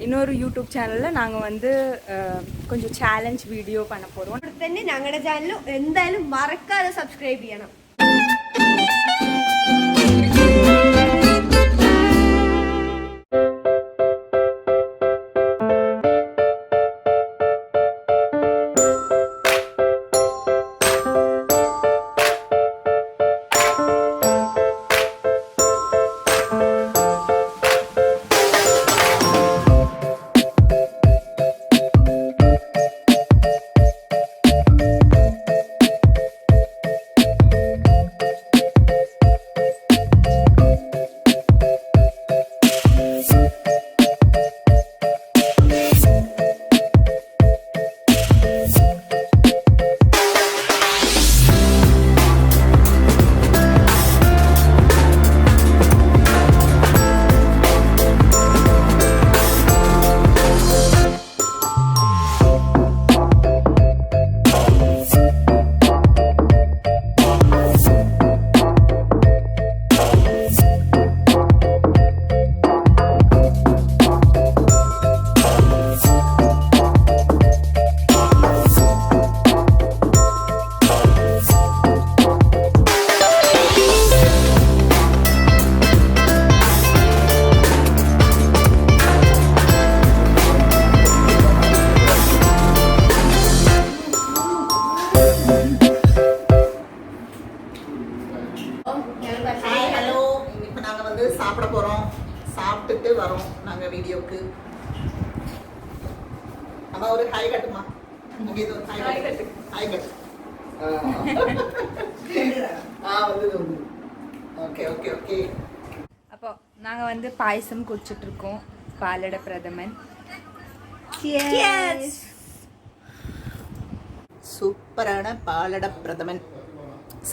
இன்னொரு யூடியூப் சேனலில் நாங்கள் வந்து கொஞ்சம் சேலஞ்ச் வீடியோ பண்ண போகிறோம். തന്നെ ഞങ്ങളുടെ ചാനൽ എന്തായാലും മറക്കാതെ സബ്സ്ക്രൈബ് ചെയ്യണം. சாப்பிட போறோம். சாப்பிட்டுட்டு வரோம் நாங்க வீடியோக்கு. அம்மா ஒரு ஹாய் கட்டுமா. இங்க இது ஒரு ஹாய் கட்டு. ஹாய் கட்டு. வந்து ஓகே ஓகே ஓகே. அப்போ நாங்கள் வந்து பாயசம் குடிச்சிட்ருக்கோம். பாலட பிரதமன். சூப்பரான பாலட பிரதமன்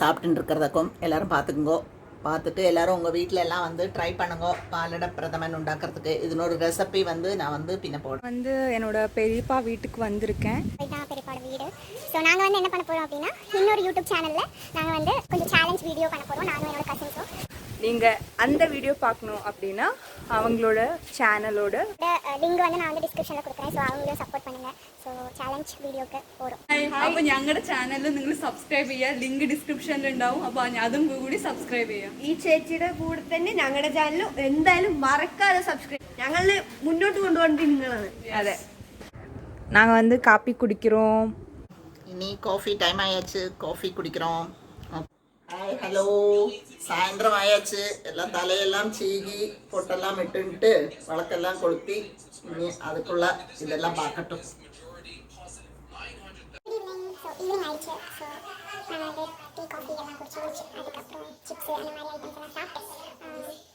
சாப்பிட்டுட்டு இருக்கிறதாக்கும் எல்லாரும் பார்த்துக்குங்கோ. பார்த்துட்டு எல்லாரும் உங்கள் வீட்டில் எல்லாம் வந்து ட்ரை பண்ணுங்க பாலட பிரதமன் உண்டாக்குறதுக்கு. இதனோட ரெசிபி வந்து நான் வந்து பின்ன போடுறேன். வந்து என்னோட பெரியப்பா வீட்டுக்கு வந்திருக்கேன். இதுதான் பெரியப்பாவோட வீடு. ஸோ நாங்கள் வந்து என்ன பண்ண போகிறோம் அப்படின்னா, இன்னொரு யூடியூப் சேனலில் நாங்கள் வந்து கொஞ்சம் சேலஞ்ச் வீடியோ பண்ண போகிறோம், நானும் என்னோட கசின்ஸும். நீங்கள் அந்த வீடியோ பார்க்கணும் அப்படின்னா அவங்களோட சேனலோட லிங்க் வந்து நான் வந்து டிஸ்கிரிப்ஷனில் கொடுக்குறேன். ஸோ அவங்களும் சப்போர்ட் பண்ணுங்கள். ஸோ சேலஞ்ச் വീഡിയോക്ക് പോരും. അപ്പോൾ ഞങ്ങളുടെ ചാനലിൽ നിങ്ങൾ സബ്സ്ക്രൈബ് ചെയ്യുക. ലിങ്ക് ഡിസ്ക്രിപ്ഷനിൽ ഉണ്ടാവും. അപ്പോൾ അതും കൂടി സബ്സ്ക്രൈബ് ചെയ്യുക. ഈ ചേച്ചിയുടെ കൂടെ തന്നെ ഞങ്ങളുടെ ചാനൽ എന്തായാലും മറക്കാതെ സബ്സ്ക്രൈബ്. ഞങ്ങളെ മുന്നോട്ട് കൊണ്ടുപോകേണ്ടത് നിങ്ങളാണ്. അതെ, நாங்கள் வந்து காப்பி குடிக்கிறோம். இனி காஃபி டைம் ஆயாச்சு, காஃபி குடிக்கிறோம். ஹாய் ஹலோ, சாயந்தரம் ஆயாச்சு. எல்லாம் தலையெல்லாம் சீகி பொட்டெல்லாம் இட்டுன்ட்டு வழக்கெல்லாம் கொளுத்தி இனி அதுக்குள்ள இதெல்லாம் பார்க்கட்டும். ஈவினிங் ஆயிடுச்சு. ஸோ நான் வந்து டீ காஃபி எல்லாம் குடிச்சு அதுக்கப்புறம் சிப்ஸ் அந்த மாதிரி ஐட்டம்ஸ் எல்லாம் சாப்பிட்டு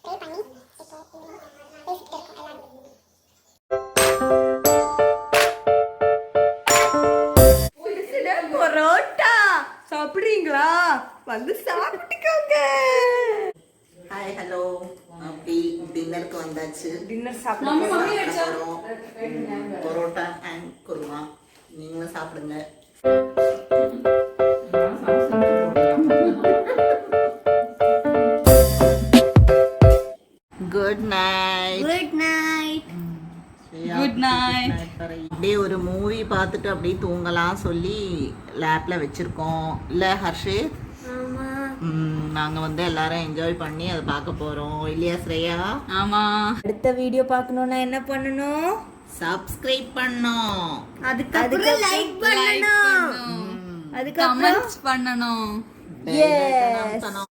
ப்ரே பண்ணி இப்போ பேசிக்கிட்டு இருக்கோம் எல்லாரும். பரோட்டா சாப்பிடுறீங்களா? வந்து சாப்பிட்டுக்கோங்க. ஹாய் ஹலோ, அப்படி டின்னருக்கு வந்தாச்சு. டின்னர் சாப்பிட போகிறோம். பரோட்டா அண்ட் குருமா. நீங்களும் சாப்பிடுங்க. Good night. Good night. Good night. அப்படியே ஒரு மூவி பார்த்துட்டு அப்படியே தூங்கலாம் சொல்லி லேப்ல வச்சிருக்கோம். இல்லை ஹர்ஷித்? நாங்கள் வந்து எல்லாரும் என்ஜாய் பண்ணி அதை பார்க்க போகிறோம் இல்லையா ஸ்ரேயா? ஆமாம். அடுத்த வீடியோ பார்க்கணுன்னா என்ன பண்ணணும்? சப்ஸ்கிரைப் பண்ணணும். அதுக்கப்புறம் லைக் பண்ணணும். அதுக்கு கமெண்ட்ஸ் பண்ணணும். Yes.